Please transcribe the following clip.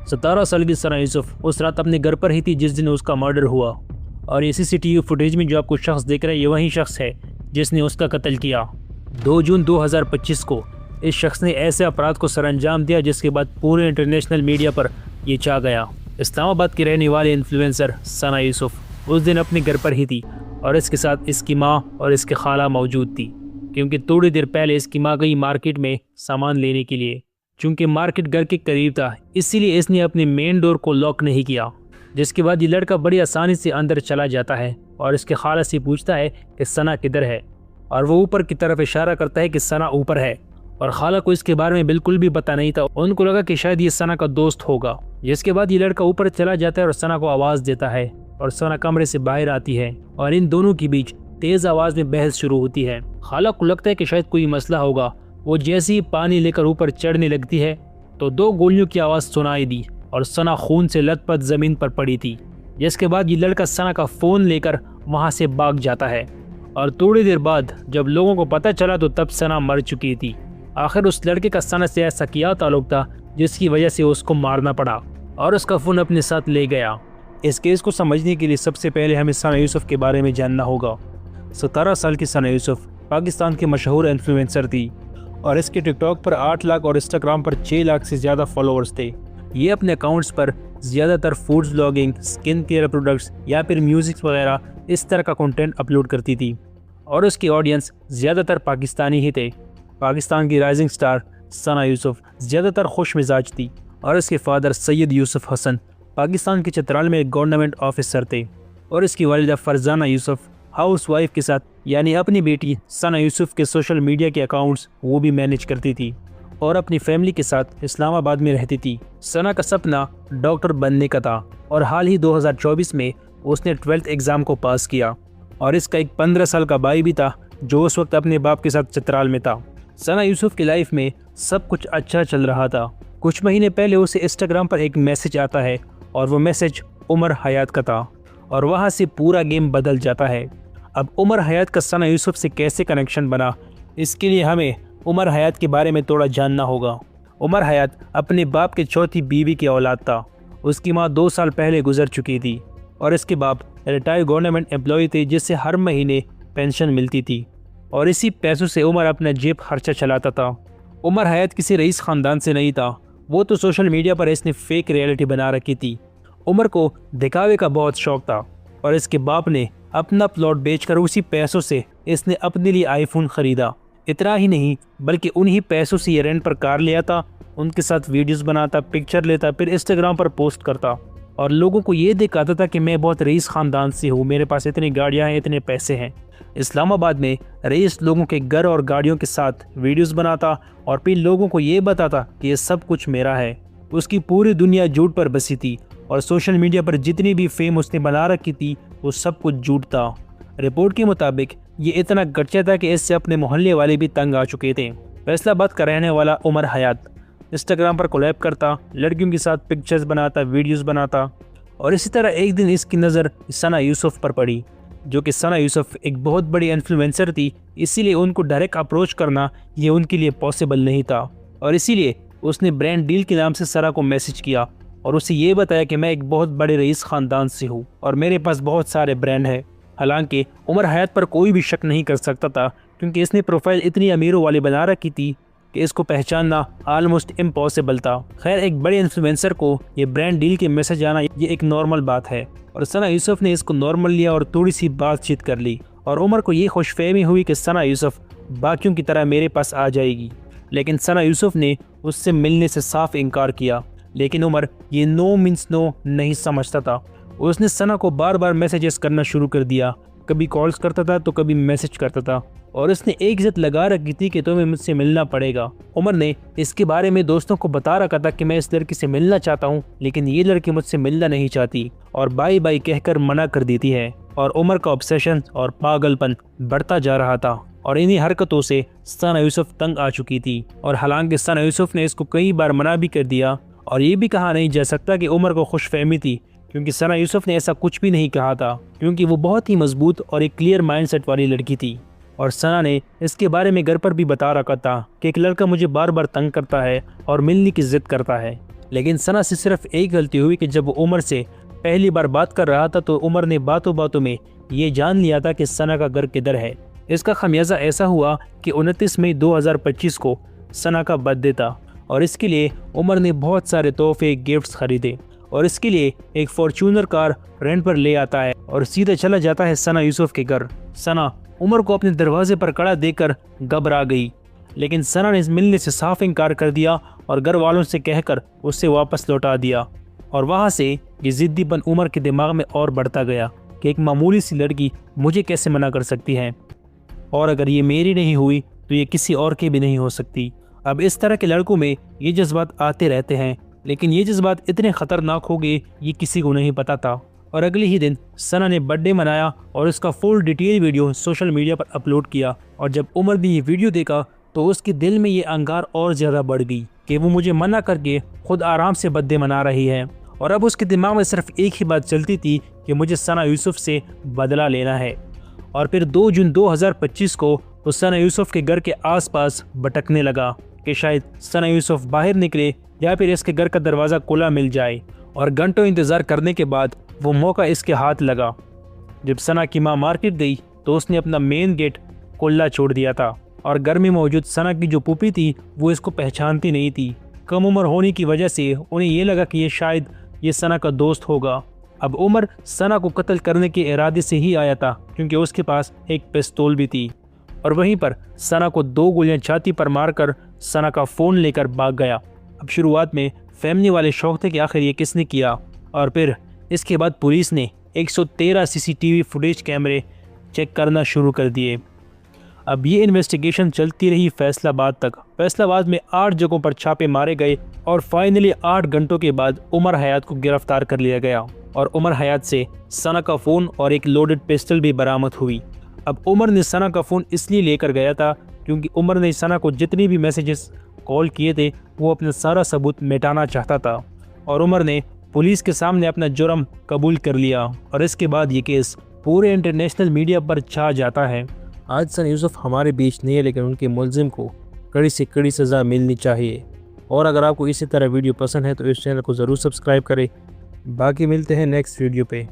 17 साल की सना यूसुफ उस रात अपने घर पर ही थी जिस दिन उसका मर्डर हुआ। और ये CCTV फुटेज में जो आपको शख्स देख रहे हैं, ये वही शख्स है जिसने उसका कत्ल किया। 2 जून 2025 को इस शख्स ने ऐसे अपराध को सरअंजाम दिया जिसके बाद पूरे इंटरनेशनल मीडिया पर ये छा गया। इस्लामाबाद की रहने वाले इन्फ्लुएंसर सना यूसुफ उस दिन अपने घर पर ही थी और इसके साथ इसकी माँ और इसकी खाला मौजूद थी, क्योंकि थोड़ी देर पहले इसकी माँ गई मार्केट में सामान लेने के लिए। चूँकि मार्केट घर के करीब था, इसीलिए इसने अपने मेन डोर को लॉक नहीं किया, जिसके बाद ये लड़का बड़ी आसानी से अंदर चला जाता है और इसके खाला से पूछता है कि सना किधर है, और वो ऊपर की तरफ इशारा करता है कि सना ऊपर है। और खाला को इसके बारे में बिल्कुल भी पता नहीं था। उनको लगा कि शायद ये सना का दोस्त होगा। जिसके बाद ये लड़का ऊपर चला जाता है और सना को आवाज़ देता है और सना कमरे से बाहर आती है और इन दोनों के बीच तेज आवाज़ में बहस शुरू होती है। खाला को लगता है कि शायद कोई मसला होगा। वो जैसे ही पानी लेकर ऊपर चढ़ने लगती है तो 2 गोलियों की आवाज़ सुनाई दी और सना खून से लथपथ ज़मीन पर पड़ी थी। जिसके बाद ये लड़का सना का फ़ोन लेकर वहाँ से भाग जाता है और थोड़ी देर बाद जब लोगों को पता चला तो तब सना मर चुकी थी। आखिर उस लड़के का सना से ऐसा क्या ताल्लुक था जिसकी वजह से उसको मारना पड़ा और उसका फ़ोन अपने साथ ले गया। इस केस को समझने के लिए सबसे पहले हमें सना यूसुफ के बारे में जानना होगा। 17 साल की सना यूसुफ पाकिस्तान की मशहूर इन्फ्लुएंसर थी और इसके टिकटॉक पर 8 लाख और इंस्टाग्राम पर 6 लाख से ज़्यादा फॉलोअर्स थे। ये अपने अकाउंट्स पर ज़्यादातर foods vlogging, skin care products या फिर म्यूज़िक वगैरह इस तरह का कंटेंट अपलोड करती थी और उसकी ऑडियंस ज़्यादातर पाकिस्तानी ही थे। पाकिस्तान की राइजिंग स्टार सना यूसुफ ज़्यादातर खुश मिजाज थी और इसके फादर सैयद यूसुफ हसन पाकिस्तान के चित्राल में गवर्नमेंट ऑफिसर थे और इसकी वालिदा फरजाना यूसुफ हाउस वाइफ के साथ यानी अपनी बेटी सना यूसुफ के सोशल मीडिया के अकाउंट्स वो भी मैनेज करती थी और अपनी फैमिली के साथ इस्लामाबाद में रहती थी। सना का सपना डॉक्टर बनने का था और हाल ही 2024 में उसने 12th एग्ज़ाम को पास किया और इसका एक 15 साल का भाई भी था जो उस वक्त अपने बाप के साथ चित्राल में था। सना यूसुफ की लाइफ में सब कुछ अच्छा चल रहा था। कुछ महीने पहले उसे इंस्टाग्राम पर एक मैसेज आता है और वो मैसेज उमर हयात का था और वहाँ से पूरा गेम बदल जाता है। अब उमर हयात का सना यूसुफ से कैसे कनेक्शन बना, इसके लिए हमें उमर हयात के बारे में थोड़ा जानना होगा। उमर हयात अपने बाप के चौथी बीवी की औलाद था। उसकी माँ 2 साल पहले गुजर चुकी थी और इसके बाप रिटायर्ड गवर्नमेंट एम्प्लॉय थे जिससे हर महीने पेंशन मिलती थी और इसी पैसों से उमर अपना जेब खर्चा चलाता था। उमर हयात किसी रईस ख़ानदान से नहीं था, वो तो सोशल मीडिया पर इसने फेक रियलिटी बना रखी थी। उमर को दिखावे का बहुत शौक था और इसके बाप ने अपना प्लॉट बेचकर उसी पैसों से इसने अपने लिए आईफोन ख़रीदा। इतना ही नहीं बल्कि उन्हीं पैसों से ये रेंट पर कार लिया था, उनके साथ वीडियोस बनाता, पिक्चर लेता, फिर इंस्टाग्राम पर पोस्ट करता और लोगों को ये दिखाता था कि मैं बहुत रईस ख़ानदान से हूँ, मेरे पास इतनी गाड़ियाँ हैं, इतने पैसे हैं। इस्लामाबाद में रईस लोगों के घर और गाड़ियों के साथ वीडियोस बनाता और फिर लोगों को ये बताता कि ये सब कुछ मेरा है। उसकी पूरी दुनिया झूठ पर बसी थी और सोशल मीडिया पर जितनी भी फेम उसने बना रखी थी वो सब कुछ झूठ था। रिपोर्ट के मुताबिक ये इतना गच्चा था कि इससे अपने मोहल्ले वाले भी तंग आ चुके थे। फैसलाबाद का रहने वाला उमर हयात इंस्टाग्राम पर कोलैब करता, लड़कियों के साथ पिक्चर्स बनाता, वीडियोस बनाता और इसी तरह एक दिन इसकी नज़र सना यूसुफ पर पड़ी, जो कि सना यूसुफ एक बहुत बड़ी इन्फ्लुएंसर थी, इसीलिए उनको डायरेक्ट अप्रोच करना ये उनके लिए पॉसिबल नहीं था और इसीलिए उसने ब्रांड डील के नाम से सना को मैसेज किया और उसे ये बताया कि मैं एक बहुत बड़े रईस ख़ानदान से हूँ और मेरे पास बहुत सारे ब्रांड हैं। हालांकि उमर हयात पर कोई भी शक नहीं कर सकता था क्योंकि इसने प्रोफाइल इतनी अमीरों वाली बना रखी थी कि इसको पहचानना आलमोस्ट इम्पॉसिबल था। खैर, एक बड़े इन्फ्लुएंसर को ये ब्रांड डील के मैसेज आना ये एक नॉर्मल बात है और सना यूसुफ ने इसको नॉर्मल लिया और थोड़ी सी बातचीत कर ली और उमर को ये खुशफहमी हुई कि सना यूसुफ बाकियों की तरह मेरे पास आ जाएगी। लेकिन सना यूसुफ ने उससे मिलने से साफ इनकार किया। लेकिन उमर ये नो मीन्स नो नहीं समझता था। उसने सना को बार बार मैसेजेस करना शुरू कर दिया, कभी कॉल्स करता था तो कभी मैसेज करता था और उसने एक जिद लगा रखी थी कि तुम्हें मुझसे मिलना पड़ेगा। उमर ने इसके बारे में दोस्तों को बता रखा था कि मैं इस लड़की से मिलना चाहता हूँ, लेकिन ये लड़की मुझसे मिलना नहीं चाहती और बाई बाई कहकर मना कर देती है और उमर का ऑब्सेशन और पागलपन बढ़ता जा रहा था और इन्हीं हरकतों से सना यूसुफ तंग आ चुकी थी। और हालांकि सना यूसुफ ने इसको कई बार मना भी कर दिया और ये भी कहा नहीं जा सकता कि उमर को खुशफहमी थी, क्योंकि सना यूसुफ ने ऐसा कुछ भी नहीं कहा था, क्योंकि वो बहुत ही मजबूत और एक क्लियर माइंडसेट वाली लड़की थी। और सना ने इसके बारे में घर पर भी बता रखा था कि एक लड़का मुझे बार बार तंग करता है और मिलने की जिद करता है। लेकिन सना से सिर्फ एक गलती हुई कि जब वो उमर से पहली बार बात कर रहा था तो उमर ने बातों बातों में ये जान लिया था कि सना का घर किधर है। इसका खमियाजा ऐसा हुआ कि 29 मई 2025 को सना का बर्थडे था और इसके लिए उमर ने बहुत सारे तोहफे गिफ्ट्स खरीदे और इसके लिए एक फॉर्च्यूनर कार रेंट पर ले आता है और सीधा चला जाता है सना यूसुफ के घर। सना उमर को अपने दरवाजे पर खड़ा देखकर घबरा गई, लेकिन सना ने मिलने से साफ इनकार कर दिया और घर वालों से कहकर उसे वापस लौटा दिया। और वहाँ से ये जिद्दीपन उमर के दिमाग में और बढ़ता गया कि एक मामूली सी लड़की मुझे कैसे मना कर सकती है, और अगर ये मेरी नहीं हुई तो ये किसी और की भी नहीं हो सकती। अब इस तरह के लड़कों में ये जज्बात आते रहते हैं, लेकिन ये जज्बात इतने ख़तरनाक हो गए ये किसी को नहीं पता था। और अगले ही दिन सना ने बर्थडे मनाया और इसका full detail video social media पर अपलोड किया। और जब उमर ने ये वीडियो देखा तो उसके दिल में ये अंगार और ज़्यादा बढ़ गई कि वो मुझे मना करके खुद आराम से बर्थडे मना रही है। और अब उसके दिमाग में सिर्फ एक ही बात चलती थी कि मुझे सना यूसुफ से बदला लेना है। और फिर 2 जून 2025 को वो सना यूसुफ के घर के आसपास भटकने लगा कि शायद सना यूसुफ बाहर निकले या फिर इसके घर का दरवाज़ा खुला मिल जाए। और घंटों इंतज़ार करने के बाद वो मौका इसके हाथ लगा। जब सना की माँ मार्केट गई तो उसने अपना मेन गेट खुला छोड़ दिया था और घर में मौजूद सना की जो पुप्पी थी वो इसको पहचानती नहीं थी। कम उम्र होने की वजह से उन्हें ये लगा कि ये शायद ये सना का दोस्त होगा। अब उमर सना को कत्ल करने के इरादे से ही आया था क्योंकि उसके पास एक पिस्तौल भी थी। और वहीं पर सना को 2 गोलियां छाती पर मारकर सना का फ़ोन लेकर भाग गया। अब शुरुआत में फैमिली वाले शौक थे कि आखिर ये किसने किया, और फिर इसके बाद पुलिस ने 113 सीसीटीवी फुटेज कैमरे चेक करना शुरू कर दिए। अब ये इन्वेस्टिगेशन चलती रही फैसलाबाद तक। फैसलाबाद में 8 जगहों पर छापे मारे गए और फाइनली 8 घंटों के बाद उमर हयात को गिरफ्तार कर लिया गया और उमर हयात से सना का फ़ोन और एक लोडेड पिस्टल भी बरामद हुई। अब उमर ने सना का फ़ोन इसलिए लेकर गया था क्योंकि उमर ने सना को जितने भी मैसेजेस कॉल किए थे वो अपना सारा सबूत मिटाना चाहता था। और उमर ने पुलिस के सामने अपना जुर्म कबूल कर लिया और इसके बाद ये केस पूरे इंटरनेशनल मीडिया पर छा जाता है। आज सना यूसुफ हमारे बीच नहीं है, लेकिन उनके मुलजिम को कड़ी से कड़ी सज़ा मिलनी चाहिए। और अगर आपको इसी तरह वीडियो पसंद है तो इस चैनल को ज़रूर सब्सक्राइब करें। बाकी मिलते हैं नेक्स्ट वीडियो पे।